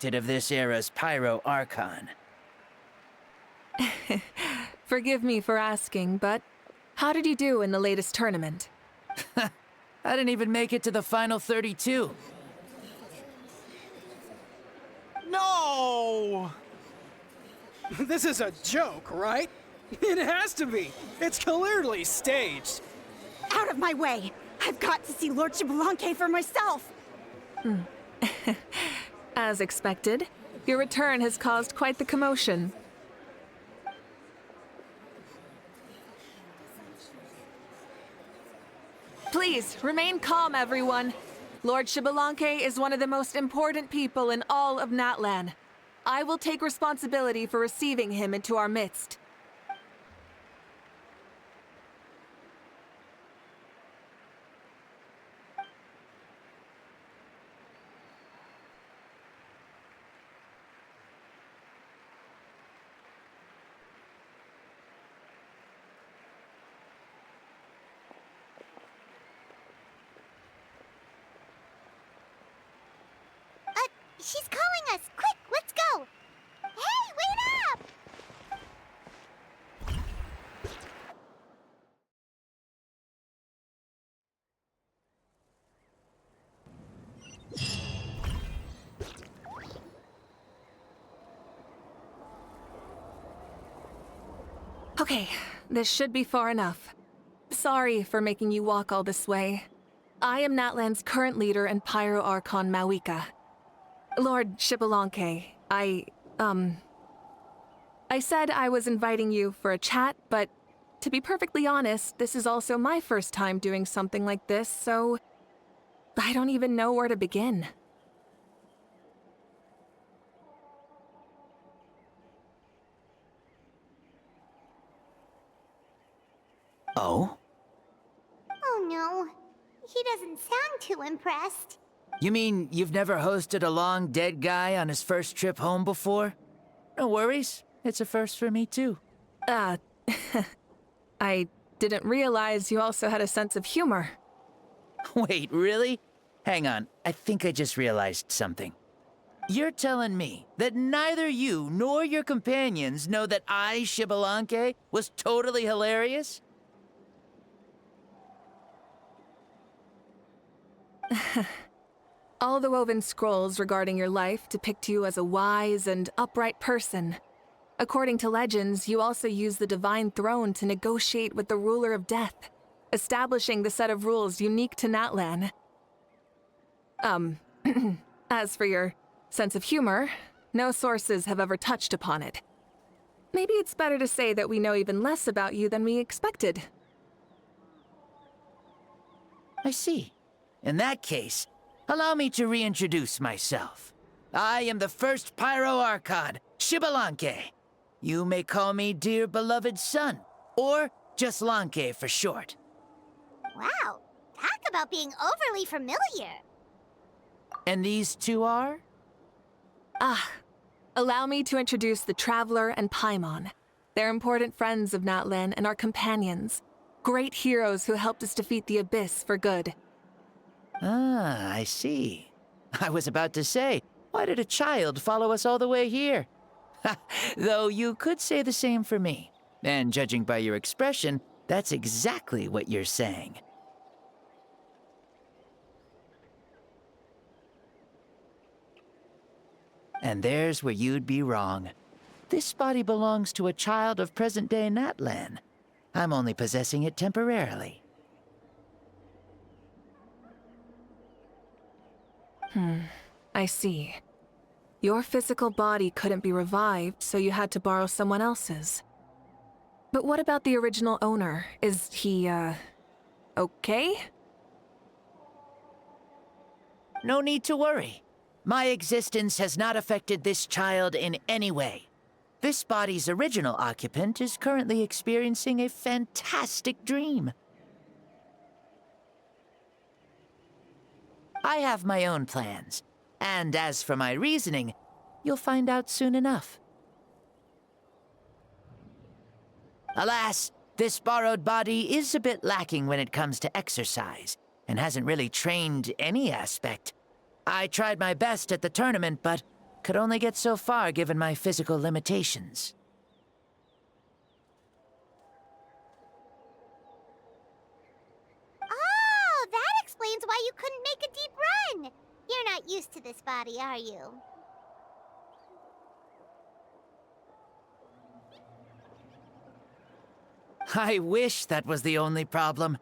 expected of this era's Pyro Archon. Forgive me for asking, but how did you do in the latest tournament? I didn't even make it to the final 32. No! This is a joke, right? It has to be. It's clearly staged. Out of my way! I've got to see Lord Xbalanque for myself! As expected, your return has caused quite the commotion. Please, remain calm, everyone. Lord Xbalanque is one of the most important people in all of Natlan. I will take responsibility for receiving him into our midst. She's calling us! Quick, let's go! Hey, wait up! Okay, this should be far enough. Sorry for making you walk all this way. I am Natlan's current leader and Pyro Archon Mawika. Lord Xbalanque, I said I was inviting you for a chat, but to be perfectly honest, this is also my first time doing something like this, so I don't even know where to begin. Oh? Oh no, he doesn't sound too impressed. You mean you've never hosted a long dead guy on his first trip home before? No worries, it's a first for me too. I didn't realize you also had a sense of humor. Wait, really? Hang on, I think I just realized something. You're telling me that neither you nor your companions know that I, Xbalanque, was totally hilarious? All the woven scrolls regarding your life depict you as a wise and upright person. According to legends, you also use the Divine Throne to negotiate with the Ruler of Death, establishing the set of rules unique to Natlan. As for your sense of humor, no sources have ever touched upon it. Maybe it's better to say that we know even less about you than we expected. I see. In that case, allow me to reintroduce myself. I am the first Pyro Archon, Xbalanque. You may call me dear beloved son, or just Lanque for short. Wow, talk about being overly familiar. And these two are? Allow me to introduce the Traveler and Paimon. They're important friends of Natlan and our companions. Great heroes who helped us defeat the Abyss for good. Ah, I see. I was about to say, why did a child follow us all the way here? Though you could say the same for me. And judging by your expression, that's exactly what you're saying. And there's where you'd be wrong. This body belongs to a child of present-day Natlan. I'm only possessing it temporarily. I see. Your physical body couldn't be revived, so you had to borrow someone else's. But what about the original owner? Is he, okay? No need to worry. My existence has not affected this child in any way. This body's original occupant is currently experiencing a fantastic dream. I have my own plans, and as for my reasoning, you'll find out soon enough. Alas, this borrowed body is a bit lacking when it comes to exercise, and hasn't really trained any aspect. I tried my best at the tournament, but could only get so far given my physical limitations. Oh, that explains why you couldn't make a deep run. You're not used to this body, are you? I wish that was the only problem.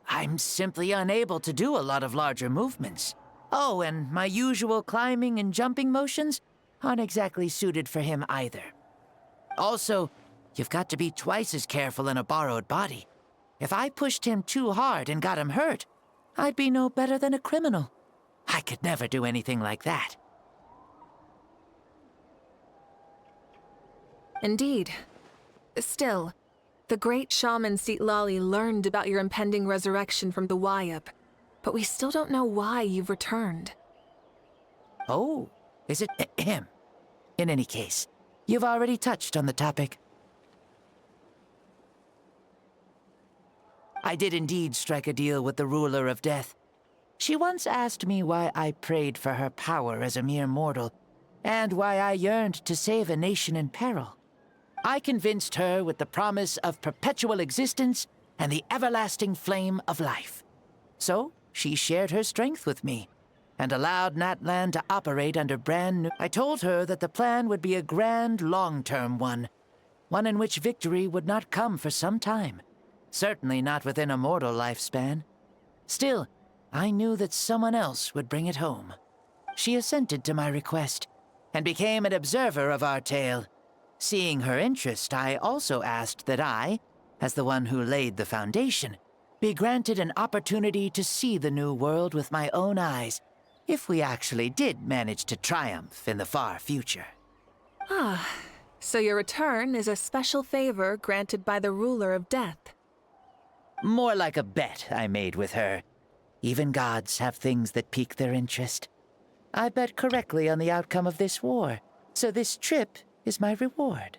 I'm simply unable to do a lot of larger movements. Oh, and my usual climbing and jumping motions aren't exactly suited for him either. Also, you've got to be twice as careful in a borrowed body. If I pushed him too hard and got him hurt, I'd be no better than a criminal. I could never do anything like that. Indeed. Still, the great shaman Citlali learned about your impending resurrection from the Wayup, but we still don't know why you've returned. Oh, is it him? In any case, you've already touched on the topic. I did indeed strike a deal with the ruler of death. She once asked me why I prayed for her power as a mere mortal, and why I yearned to save a nation in peril. I convinced her with the promise of perpetual existence and the everlasting flame of life. So, she shared her strength with me, and allowed Natlan to operate under brand new... I told her that the plan would be a grand, long-term one in which victory would not come for some time. Certainly not within a mortal lifespan. Still, I knew that someone else would bring it home. She assented to my request, and became an observer of our tale. Seeing her interest, I also asked that I, as the one who laid the foundation, be granted an opportunity to see the new world with my own eyes, if we actually did manage to triumph in the far future. Ah, so your return is a special favor granted by the ruler of death. More like a bet I made with her. Even gods have things that pique their interest. I bet correctly on the outcome of this war, so this trip is my reward.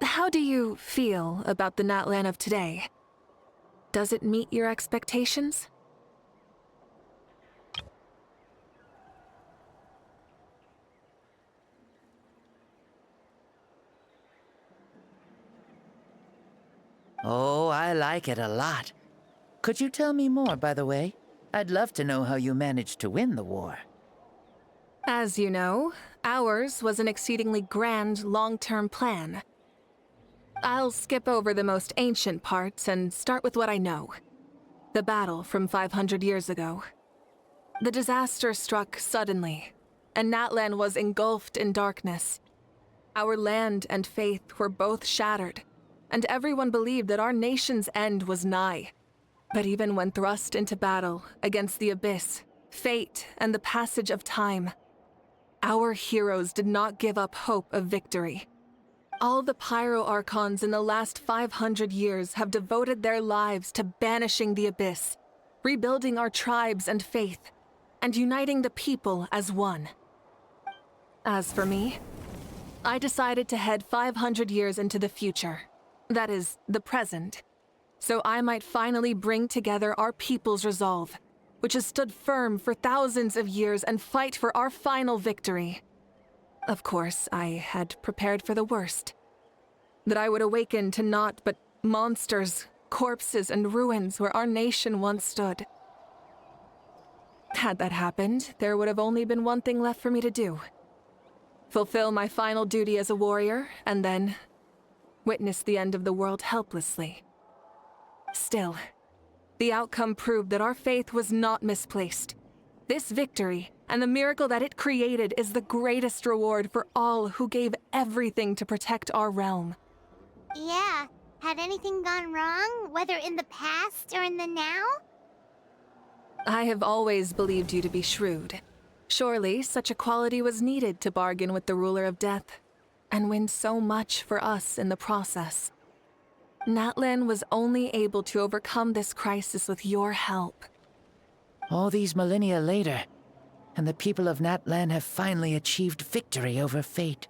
How do you feel about the Natlan of today? Does it meet your expectations? Oh, I like it a lot. Could you tell me more, by the way? I'd love to know how you managed to win the war. As you know, ours was an exceedingly grand, long-term plan. I'll skip over the most ancient parts and start with what I know. The battle from 500 years ago. The disaster struck suddenly, and Natlan was engulfed in darkness. Our land and faith were both shattered, and everyone believed that our nation's end was nigh. But even when thrust into battle against the abyss, fate, and the passage of time, our heroes did not give up hope of victory. All the Pyro Archons in the last 500 years have devoted their lives to banishing the abyss, rebuilding our tribes and faith, and uniting the people as one. As for me, I decided to head 500 years into the future, that is, the present, so I might finally bring together our people's resolve, which has stood firm for thousands of years, and fight for our final victory. Of course, I had prepared for the worst. That I would awaken to naught but monsters, corpses, and ruins where our nation once stood. Had that happened, there would have only been one thing left for me to do. Fulfill my final duty as a warrior, and then witness the end of the world helplessly. Still, the outcome proved that our faith was not misplaced. This victory, and the miracle that it created, is the greatest reward for all who gave everything to protect our realm. Yeah. Had anything gone wrong, whether in the past or in the now? I have always believed you to be shrewd. Surely, such a quality was needed to bargain with the ruler of death, and win so much for us in the process. Natlan was only able to overcome this crisis with your help. All these millennia later, and the people of Natlan have finally achieved victory over fate.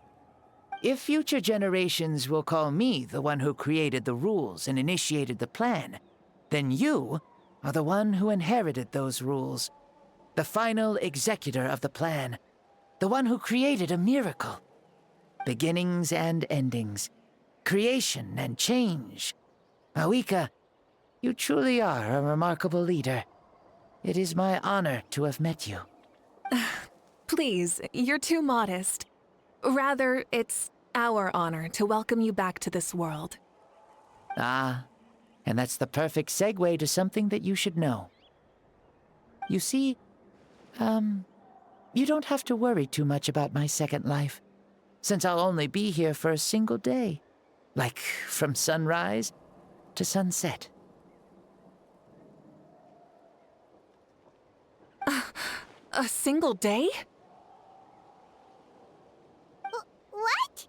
if future generations will call me the one who created the rules and initiated the plan, then you are the one who inherited those rules. The final executor of the plan. The one who created a miracle. Beginnings and endings. Creation and change. Mauika, you truly are a remarkable leader. It is my honor to have met you. Please, you're too modest. Rather, it's our honor to welcome you back to this world. Ah, and that's the perfect segue to something that you should know. You see, you don't have to worry too much about my second life, since I'll only be here for a single day, like from sunrise to sunset. A single day? What?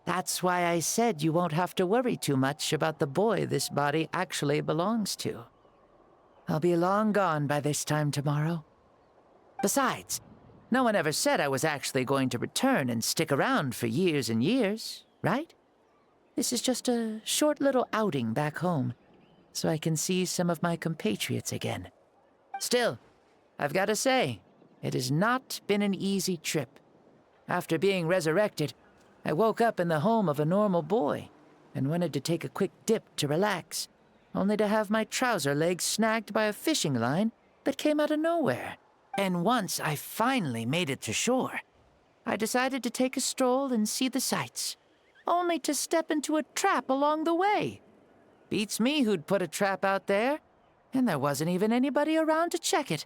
That's why I said you won't have to worry too much about the boy this body actually belongs to. I'll be long gone by this time tomorrow. Besides, no one ever said I was actually going to return and stick around for years and years, right? This is just a short little outing back home, so I can see some of my compatriots again. Still, I've got to say, it has not been an easy trip. After being resurrected, I woke up in the home of a normal boy and wanted to take a quick dip to relax, only to have my trouser legs snagged by a fishing line that came out of nowhere. And once I finally made it to shore, I decided to take a stroll and see the sights, only to step into a trap along the way. Beats me who'd put a trap out there, and there wasn't even anybody around to check it.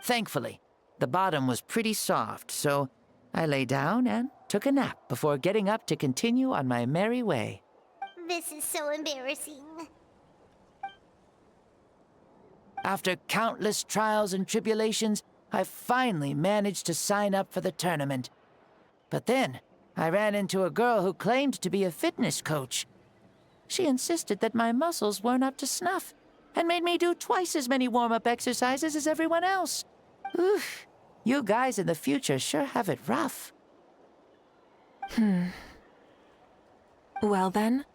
Thankfully, the bottom was pretty soft, so I lay down and took a nap before getting up to continue on my merry way. This is so embarrassing. After countless trials and tribulations, I finally managed to sign up for the tournament. But then, I ran into a girl who claimed to be a fitness coach. She insisted that my muscles weren't up to snuff, and made me do twice as many warm-up exercises as everyone else. Oof, you guys in the future sure have it rough. Well then,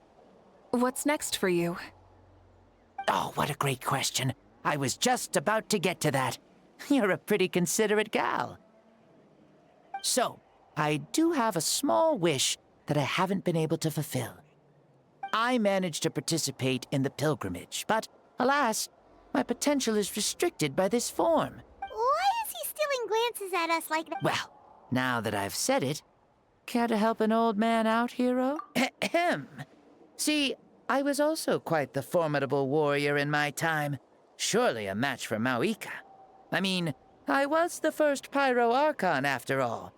what's next for you? Oh, what a great question. I was just about to get to that. You're a pretty considerate gal. So, I do have a small wish that I haven't been able to fulfill. I managed to participate in the pilgrimage, but alas, my potential is restricted by this form. Why is he stealing glances at us like that? Well, now that I've said it, care to help an old man out, hero? Ahem. See, I was also quite the formidable warrior in my time. Surely a match for Mauika. I mean, I was the first Pyro Archon after all.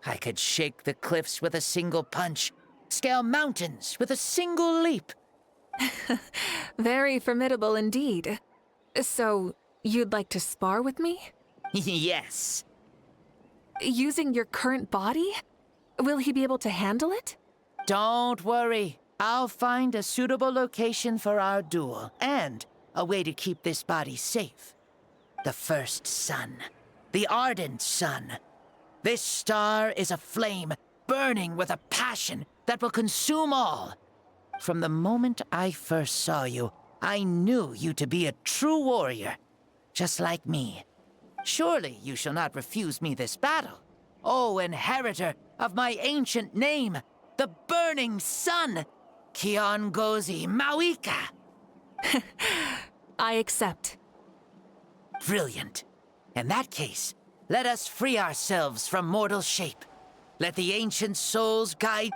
I could shake the cliffs with a single punch, scale mountains with a single leap. Very formidable indeed. So, you'd like to spar with me? Yes. Using your current body? Will he be able to handle it? Don't worry. I'll find a suitable location for our duel, and a way to keep this body safe. The first sun. The ardent sun. This star is a flame, burning with a passion that will consume all. From the moment I first saw you, I knew you to be a true warrior, just like me. Surely you shall not refuse me this battle, O inheritor of my ancient name, the burning sun, Kiongozi Mauika. I accept. Brilliant. In that case, let us free ourselves from mortal shape. Let the ancient souls guide